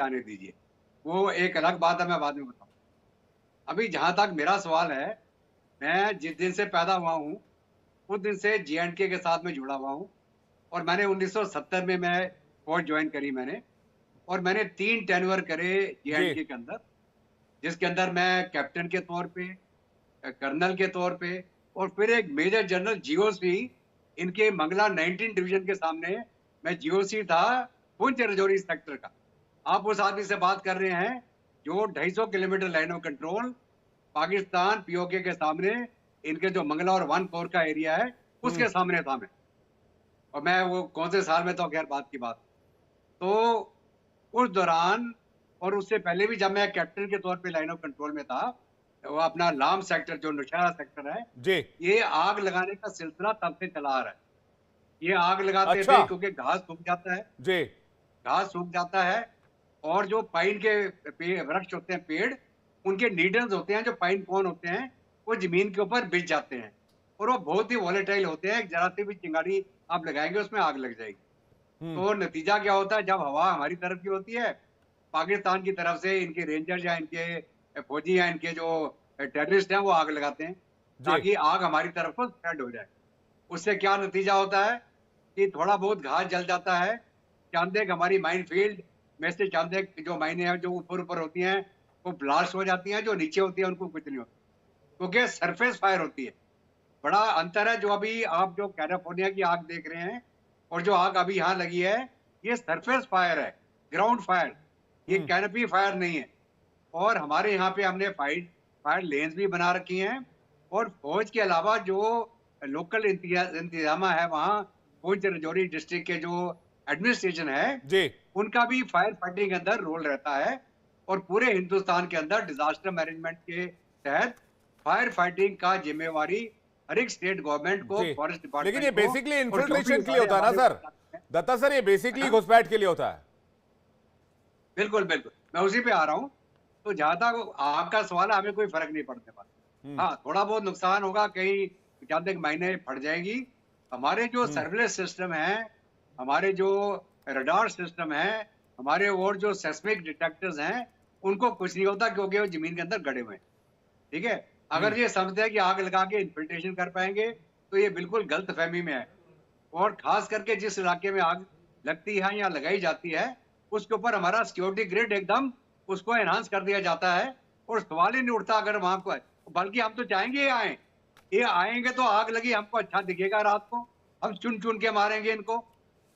आने दीजिए, वो एक अलग बात है, मैं बाद में बताऊँ। अभी जहाँ तक मेरा सवाल है, मैं जिस दिन से पैदा हुआ हूँ, उस दिन से जे-एंड-के के साथ में जुड़ा हुआ हूँ और मैंने 1970 में मैं फ़ौज जॉइन करी मैंने और मैंने 3 टेन्योर करे जी। जे-एंड-के के अंदर, जिसके अंदर मैं कैप्टन के तौर पे, कर्नल के तौर पे और फिर एक मेजर जनरल जीओसी इनके मंगला 19 डिवीजन के सामने मैं जीओसी था पुंछ राजौरी सेक्टर का। आप उस आदमी से बात कर रहे हैं जो 250 kilometre line of control Pakistan PoK के सामने इनके जो मंगला और 1 कोर का एरिया है हम्म। उसके सामने था मैं। और मैं वो कौन से साल में, तो खैर बात की बात। तो उस दौरान और उससे पहले भी जब मैं कैप्टन के तौर पे लाइन ऑफ कंट्रोल में था, वो अपना लाम सेक्टर जो नौशहरा सेक्टर है, जी। ये आग लगाने का सिलसिला तब से चला आ रहा है। ये आग लगाते अच्छा। थे क्योंकि घास सूख जाता है, जी। घास सूख जाता है और जो पाइन के वृक्ष होते हैं, पेड़, उनके नीडल्स होते हैं, जो पाइन कोन होते हैं, वो जमीन के ऊपर बिछ जाते हैं और वो बहुत ही वॉलेटाइल होते हैं। जरा सी भी चिंगारी आप लगाएंगे उसमें आग लग जाएगी। हम्म। तो नतीजा क्या होता है, जब हवा हमारी तरफ की होती है, पाकिस्तान की तरफ से इनके रेंजर्स या इनके फौजी या इनके जो टेररिस्ट हैं वो आग लगाते हैं जी। ताकि आग हमारी तरफ को स्प्रेड हो जाए। उससे क्या नतीजा होता है कि थोड़ा बहुत घास जल जाता है। चांदेक हमारी माइन फील्ड में से चांदेक जो माइनें हैं जो ऊपर ऊपर होती हैं वो ब्लास्ट हो जाती हैं, जो नीचे होती है उनको कुछ नहीं होता क्योंकि सरफेस फायर होती है। बड़ा अंतर है। जो अभी आप जो कैलिफोर्निया की आग देख रहे हैं और जो आग अभी यहाँ लगी है, ये सरफेस फायर है, ग्राउंड फायर, ये हम्म। कैनपी फायर नहीं है। और हमारे यहाँ पे हमने फायर लेन्स भी बना रखी हैं और फौज के अलावा जो लोकल इंतजामा है वहाँ, पुंछ राजौरी डिस्ट्रिक्ट के जो एडमिनिस्ट्रेशन है, जी। उनका भी फायर फाइटिंग के अंदर रोल रहता है। और पूरे हिंदुस्तान के अंदर डिजास्टर मैनेजमेंट के तहत फायर फाइटिंग का जिम्मेवारी हर एक स्टेट गवर्नमेंट को, जी। फॉरेस्ट लेकिन डिपार्टमेंट ये को बेसिकली और जो भी इन्फिल्ट्रेशन के लिए हमारे होता है ना हमारे सर? है दत्ता सर, ये बेसिकली ना। घुसपैठ के लिए होता है। बिल्कुल, बिल्कुल। मैं उसी पे आ रहा हूँ। तो जहाँ तक आपका सवाल है, हमें कोई फ़र्क नहीं पड़ने वाला। हम्म। हाँ, थोड़ा बहुत नुकसान होगा, कहीं जहाँ तक माइनें फट जाएगी। हमारे जो हम्म। सर्विलेंस सिस्टम है, हमारे जो रडार सिस्टम है, हमारे और जो सेस्मिक डिटेक्टर्स हैं, उनको कुछ नहीं होता क्योंकि वो ज़मीन के अंदर गड़े हुए हैं। ठीक है? हम्म। अगर ये समझते हैं कि आग लगा के इन्फिल्ट्रेशन कर पाएँगे, तो ये बिल्कुल गलतफ़हमी में है। और खास करके जिस इलाके में आग लगती है या लगाई जाती है, उसके ऊपर हमारा सिक्योरिटी ग्रिड एकदम उसको एनहांस कर दिया जाता है और सवाल ही नहीं उठता अगर वहाँ को, बल्कि हम तो चाहेंगे ये आएँ। ये आएँगे तो आग लगी हमको अच्छा दिखेगा रात को, हम चुन-चुन के मारेंगे इनको।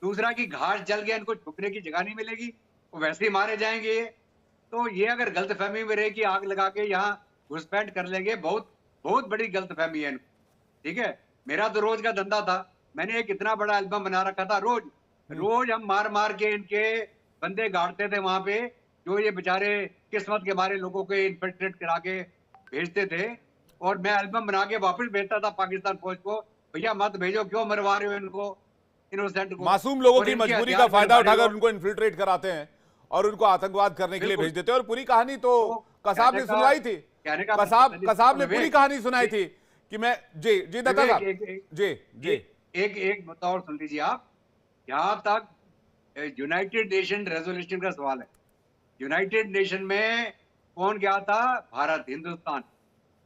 दूसरा कि घास जल गया, इनको छुपने की जगह नहीं मिलेगी, वो वैसे ही मारे जाएँगे ये। तो ये अगर गलतफ़हमी में रहे कि आग लगा के यहाँ घुसपैठ कर लेंगे, बहुत बहुत बड़ी गलतफ़हमी है इनको। ठीक है? मेरा तो रोज़ का धंधा था। मैंने एक इतना बड़ा एल्बम बना रखा था रोज़। हम्म। रोज़ हम मार-मार के इनके बंदे गाड़ते थे वहाँ पे, जो ये बेचारे किस्मत के मारे लोगों को इन्फिल्ट्रेट करा के भेजते थे और मैं एल्बम बना के वापस भेजता था पाकिस्तान फ़ौज को, भैया मत भेजो, क्यों मरवा रहे हो इनको, इनोसेंट को। मासूम लोगों और की इनके मजबूरी का हथियार फिर फायदा बड़े उठाकर और उनको इन्फिल्ट्रेट कराते हैं और उनको आतंकवाद करने के लिए बिल्कुल। भेज देते हैं। और पूरी कहानी तो तो कसाब ने सुनवाई थी। कहने का कसाब मतलब कसाब ने पूरी विवेक, कहानी सुनाई थी कि मैं। जी जी दत्ता विवेक साहब। एक एक जी। जी। एक एक बात और सुन लीजिए आप। यहाँ तक यूनाइटेड नेशन रेजोल्यूशन का सवाल है। यूनाइटेड नेशन में कौन गया था? भारत, हिंदुस्तान।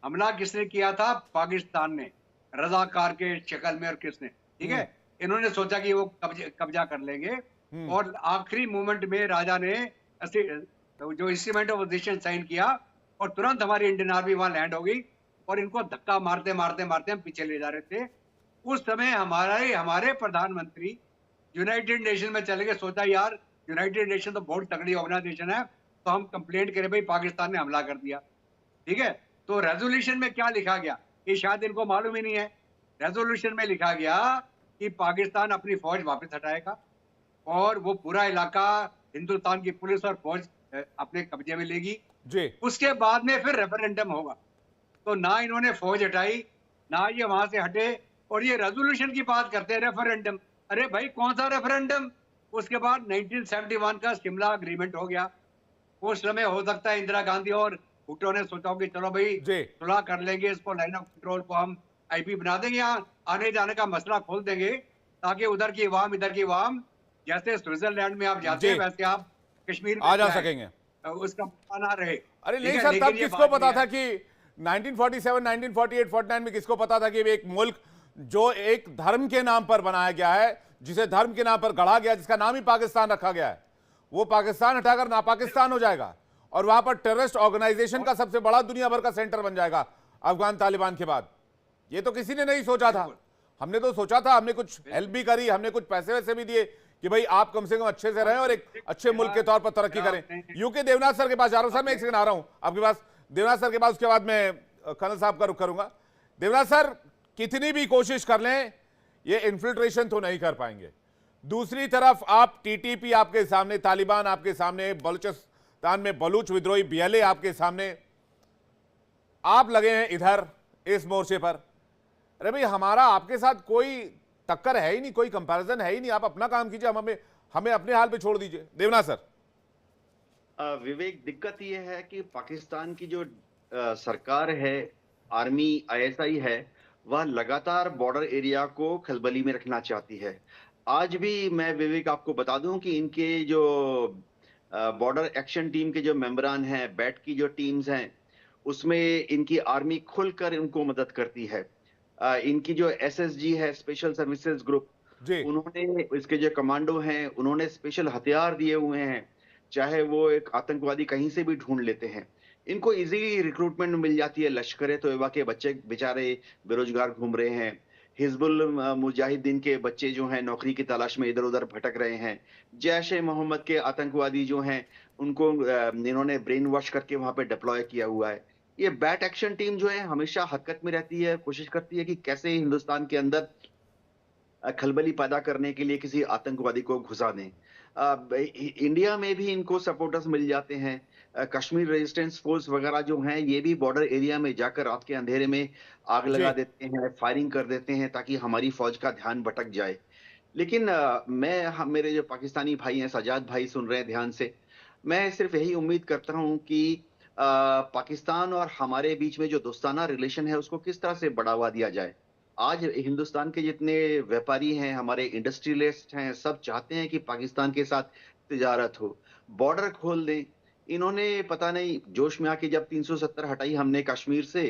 हमला किसने किया था? पाकिस्तान ने, रजाकार के शक्ल में। और किसने? ठीक है, हम्म। इन्होंने सोचा कि वो कब्जा कर लेंगे हम्म। और आखिरी मोमेंट में राजा ने जो इंस्ट्रूमेंट ऑफ पोजीशन साइन किया और तुरंत हमारी इंडियन आर्मी वहां लैंड हो गई और इनको धक्का मारते मारते मारते हम पीछे ले जा रहे थे। उस समय हमारे प्रधानमंत्री यूनाइटेड नेशन में चले गए। सोचा यार यूनाइटेड नेशन तो बहुत तगड़ी ऑर्गेनाइजेशन है, तो हम कंप्लेंट करें भाई पाकिस्तान ने हमला कर दिया। ठीक है, तो रेजोल्यूशन में क्या लिखा गया, ये शायद इनको मालूम ही नहीं है। रेजोल्यूशन में लिखा गया कि पाकिस्तान अपनी फौज वापस हटाएगा और वो पूरा इलाका हिंदुस्तान की पुलिस और फौज अपने कब्जे में लेगी। जी। उसके बाद में फिर रेफरेंडम होगा। तो ना इन्होंने फौज हटाई, ना ये वहां से हटे और ये रेजोल्यूशन की बात करते हैं, रेफरेंडम। अरे भाई कौन सा रेफरेंडम? उसके बाद 1971 का शिमला एग्रीमेंट हो गया। उस समय हो सकता है इंदिरा गांधी और भुट्टो ने सोचा हो कि चलो भाई जी। सुलह कर लेंगे, इसको लाइन ऑफ कंट्रोल को हम आईपी बना देंगे, यहाँ आने जाने का मसला खोल देंगे ताकि उधर की अवाम इधर की अवाम, जैसे स्विट्जरलैंड में आप जाते जी। हैं वैसे आप कश्मीर आ में जा क्या है, सकेंगे। उसका पता ना रहे। अरे ठीक नहीं है, सर, लेकिन तब ये किसको बात पता नहीं था है। कि 1947, 1948, 49 में किसको पता था कि एक मुल्क जो एक धर्म के नाम पर बनाया गया है, जिसे धर्म के नाम पर गढ़ा गया, जिसका नाम ही पाकिस्तान रखा गया है, वो पाकिस्तान हटाकर नापाकिस्तान हो जाएगा और वहां पर टेररिस्ट ऑर्गेनाइजेशन का सबसे बड़ा दुनिया भर का सेंटर बन जाएगा अफगान तालिबान के बाद। ये तो किसी ने नहीं सोचा था। हमने तो सोचा था, हमने कुछ हेल्प भी करी, हमने कुछ पैसे वैसे भी दिए कि भाई आप कम से कम अच्छे से रहें और एक अच्छे मुल्क के तौर पर तरक्की करें। यूके देवनाथ सर के पास जा रहा हूं सर, मैं एक सेकंड आ रहा हूं आपके पास। देवनाथ सर के पास, उसके बाद मैं कर्नल साहब का रुख करूंगा। देवनाथ सर, कितनी भी कोशिश कर लें ये इन्फिल्ट्रेशन तो नहीं कर पाएंगे। दूसरी तरफ आप टीटीपी आपके सामने, तालिबान आपके सामने, बलूचिस्तान में बलूच विद्रोही बीएलए आपके सामने, आप लगे हैं इधर इस मोर्चे पर। अरे भाई, हमारा आपके साथ कोई टक्कर है ही नहीं, कोई कंपैरिजन है ही नहीं। आप अपना काम कीजिए, हमें अपने हाल पे छोड़ दीजिए। देवनाथ सर। विवेक, दिक्कत यह है कि पाकिस्तान की जो सरकार है, आर्मी, आईएसआई है, वह लगातार बॉर्डर एरिया को खलबली में रखना चाहती है। आज भी मैं विवेक आपको बता दूं कि इनके जो बॉर्डर एक्शन टीम के जो मेंबरान हैं, बैट की जो टीम्स हैं, उसमें इनकी आर्मी खुलकर इनको मदद करती है। इनकी जो एसएसजी है, स्पेशल सर्विसेज ग्रुप, जी। उन्होंने, इसके जो कमांडो हैं, उन्होंने स्पेशल हथियार दिए हुए हैं, चाहे वो एक आतंकवादी कहीं से भी ढूंढ लेते हैं। इनको इजीली रिक्रूटमेंट मिल जाती है। लश्कर ए तोयबा के बच्चे बेचारे बेरोजगार घूम रहे हैं। हिजबुल मुजाहिदीन के बच्चे जो हैं नौकरी की तलाश में इधर उधर भटक रहे हैं। जैश ए मोहम्मद के आतंकवादी जो हैं, उनको इन्होंने ब्रेन वॉश करके वहां पे डिप्लॉय किया हुआ है। ये बैट एक्शन टीम जो है हमेशा हरकत में रहती है, कोशिश करती है कि कैसे हिंदुस्तान के अंदर खलबली पैदा करने के लिए किसी आतंकवादी को घुसा दें। इंडिया में भी इनको सपोर्टर्स मिल जाते हैं। कश्मीर रेजिस्टेंस फोर्स वगैरह जो हैं, ये भी बॉर्डर एरिया में जाकर रात के अंधेरे में आग लगा जी। देते हैं, फायरिंग कर देते हैं ताकि हमारी फौज का ध्यान भटक जाए। लेकिन मेरे जो पाकिस्तानी भाई हैं, सजाद भाई सुन रहे हैं ध्यान से, मैं सिर्फ यही उम्मीद करता हूं कि पाकिस्तान और हमारे बीच में जो दोस्ताना रिलेशन है उसको किस तरह से बढ़ावा दिया जाए। आज हिंदुस्तान के जितने व्यापारी हैं, हमारे इंडस्ट्रियलिस्ट हैं, सब चाहते हैं कि पाकिस्तान के साथ तिजारत हो, बॉर्डर खोल दें। इन्होंने पता नहीं जोश में आके जब 370 हटाई हमने कश्मीर से,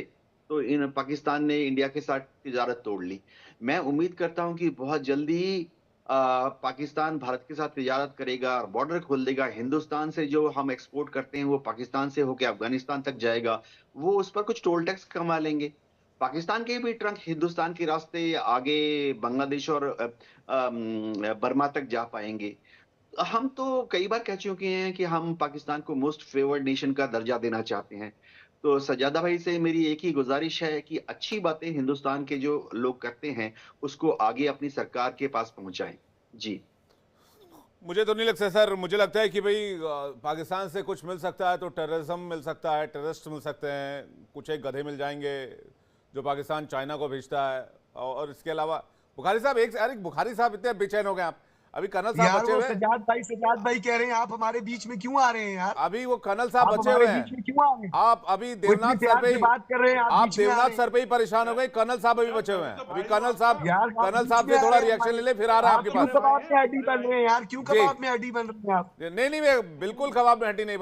तो इन पाकिस्तान ने इंडिया के साथ तिजारत तोड़ ली। मैं उम्मीद करता हूं कि बहुत जल्दी पाकिस्तान भारत के साथ तिजारत करेगा और बॉर्डर खोल देगा। हिंदुस्तान से जो हम एक्सपोर्ट करते हैं वो पाकिस्तान से होकर अफगानिस्तान तक जाएगा, वो उस पर कुछ टोल टैक्स कमा लेंगे। पाकिस्तान के भी ट्रक हिंदुस्तान के रास्ते आगे बांग्लादेश और बर्मा तक जा पाएंगे। हम तो कई बार कह चुके हैं कि हम पाकिस्तान को मोस्ट फेवर्ड नेशन का दर्जा देना चाहते हैं। तो सजादा भाई से मेरी एक ही गुजारिश है कि अच्छी बातें हिंदुस्तान के जो लोग करते हैं उसको आगे अपनी सरकार के पास पहुंचाएं। जी। मुझे तो नहीं लगता सर, मुझे लगता है कि भाई पाकिस्तान से कुछ मिल सकता है तो टेररिज्म मिल सकता है, टेररिस्ट मिल सकते हैं, कुछ एक गधे मिल जाएंगे जो पाकिस्तान चाइना को भेजता है। और इसके अलावा बुखारी साहब, अरे बुखारी साहब इतने बेचैन हो गए आप। अभी कर्नल साहब बचे हुए हैं। सजाद भाई कह रहे हैं आप हमारे बीच में क्यों आ रहे हैं यार? अभी वो कर्नल साहब बचे हुए हैं। क्यों आ रहे हैं? आप अभी देवनाथ सर पे बात कर रहे हैं, आप देवनाथ सर पे ही परेशान हो गए। कर्नल साहब अभी बचे हुए हैं। अभी कर्नल साहब से थोड़ा रिएक्शन ले ले, फिर आ रहा है आपके पास। कबाब में हड्डी बन रहे हैं यार, क्यों कबाब में हड्डी बन रहे हैं आप? नहीं, मैं बिल्कुल कबाब में हड्डी नहीं